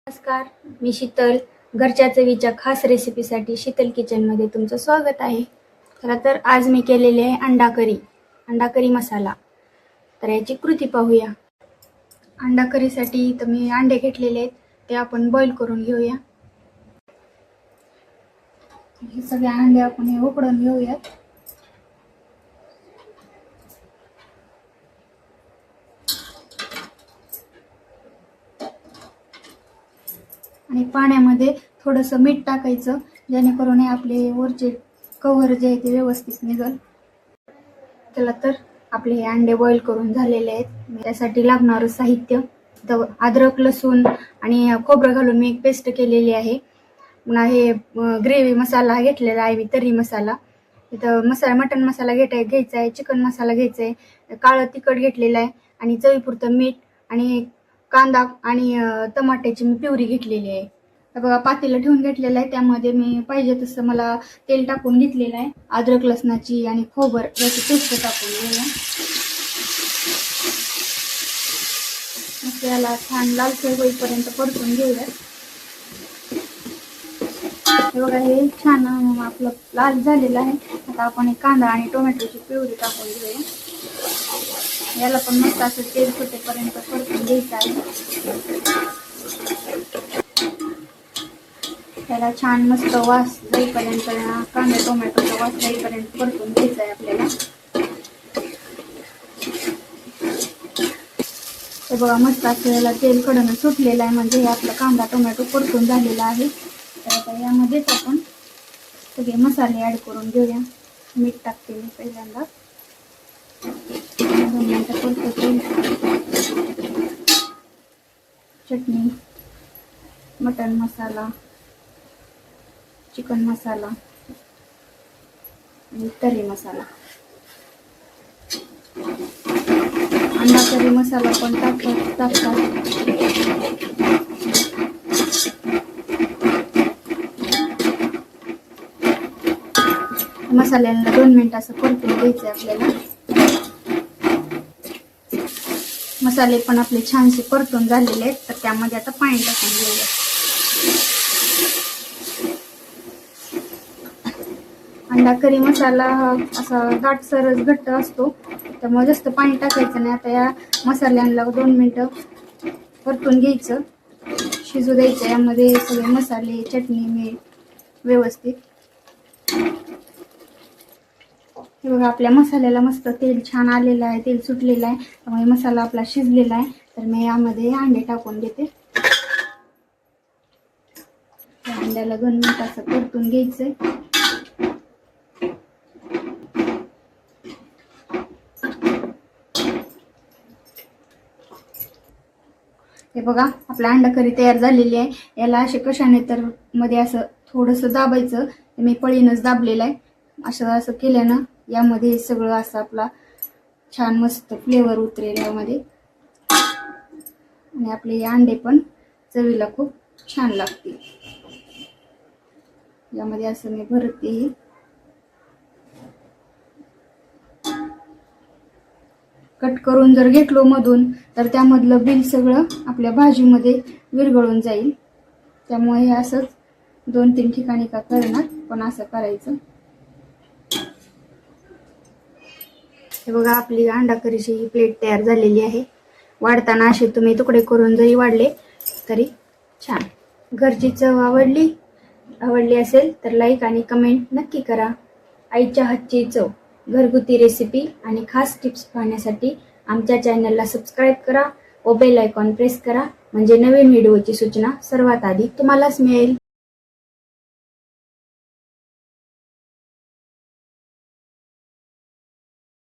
नमस्कार, मी शीतल. घरच्या चवीच्या खास रेसिपीसाठी शीतल किचनमध्ये तुमचं स्वागत आहे. खरं तर आज मी केलेले आहे अंडा करी मसाला. तर याची कृती पाहूया. अंडा करीसाठी तर मी अंडे घेतलेले आहेत, ते आपण बॉईल करून घेऊया. हे सगळे अंडे आपण हे उकडून घेऊयात. आणि पाण्यामध्ये थोडंसं मीठ टाकायचं, जेणेकरून आपले वरचे कव्हर जे आहे ते व्यवस्थित निघल. चला तर आपले हे अंडे बॉईल करून झालेले आहेत. त्यासाठी लागणारं साहित्य अद्रक, लसूण आणि खोबरं घालून मी एक पेस्ट केलेली आहे. पुन्हा हे ग्रेव्ही मसाला घेतलेला आहे मी, तर्री मसाला. इथं मटन मसाला घ्यायचा आहे, चिकन मसाला घ्यायचा आहे, काळं तिखट घेतलेलं आहे आणि चवीपुरतं मीठ आणि कांदा आणि टमाट्याची मी प्युरी घेतलेली आहे. तर बघा, पातेलं ठेवून घेतलेलं आहे. त्यामध्ये मी पाहिजे तसं मला तेल टाकून घेतलेलं आहे. अद्रक लसणाची आणि खोबर याची पेस्ट टाकून घेऊया. याला छान लालसर होईपर्यंत परतून घेऊया. हे बघा, हे छान आपलं लाल झालेलं आहे. आता आपण कांदा आणि टोमॅटोची प्युरी टाकून घेऊया. याला पण मस्त असं तेल सुटेपर्यंत परतून घ्यायचं आहे. त्याला छान मस्त वास जाईपर्यंत, कांदा टोमॅटोचा वास जाईपर्यंत परतून घ्यायचा आहे आपल्याला. हे बघा, मस्त असं याला तेल कडनं सुटलेलं आहे, म्हणजे हे आपला कांदा टोमॅटो परतून झालेला आहे. तर आता यामध्येच आपण सगळे मसाले ॲड करून घेऊया. मीठ टाकते मी पहिल्यांदा. 2 मिनिटं परतून चटणी, मटन मसाला, चिकन मसाला आणि तर्री मसाला. अंडा करी मसाला पण टाकतात. मसाल्यांना 2 मिनिटं असं परतून घ्यायचं आपल्याला. मसाले पण आपले छानसे परतून झालेले आहेत. तर त्यामध्ये आता पाणी टाकून घेऊया. अंडा करी मसाला असा दाटसरच घट्ट असतो, त्यामुळे जास्त पाणी टाकायचं नाही. आता या मसाल्यांना 2 मिनिटं परतून घ्यायचं, शिजू द्यायचं. यामध्ये सगळे मसाले, चटणी, मीठ व्यवस्थित. हे बघा, आपल्या मसाल्याला मस्त तेल छान आलेलं आहे, तेल सुटलेलं आहे, त्यामुळे मसाला आपला शिजलेला आहे. तर मी यामध्ये अंडे टाकून देते. अंड्याला 2 मिनिटं असं परतून घ्यायचंय. हे बघा, आपला अंडा करी तयार झालेली आहे. याला असे कशाने तर मध्ये असं थोडंसं दाबायचं. मी पळीनच दाबलेलं आहे. असं केल्यानं यामध्ये सगळं असं आपला छान मस्त फ्लेवर उतरेल यामध्ये. आणि आपले अंडे पण चवीला खूप छान लागतील. यामध्ये असं मी भरते. कट करून जर घेतलो मधून, तर त्यामधलं बिल सगळं आपल्या भाजीमध्ये विरघळून जाईल. त्यामुळे हे असंच 2-3 ठिकाणी का करणार, पण असं करायचं. हे बघा, आपली अंडा करीची ही प्लेट तयार झालेली आहे. वाढताना असे तुम्ही तुकडे करून जरी वाढले तरी छान. घरची चव आवडली असेल तर लाईक आणि कमेंट नक्की करा. आईच्या हातची चव, घरगुती रेसिपी आणि खास टिप्स पाहण्यासाठी आमच्या चॅनलला सबस्क्राईब करा व बेल आयकॉन प्रेस करा, म्हणजे नवीन व्हिडिओची सूचना सर्वात आधी तुम्हालाच मिळेल.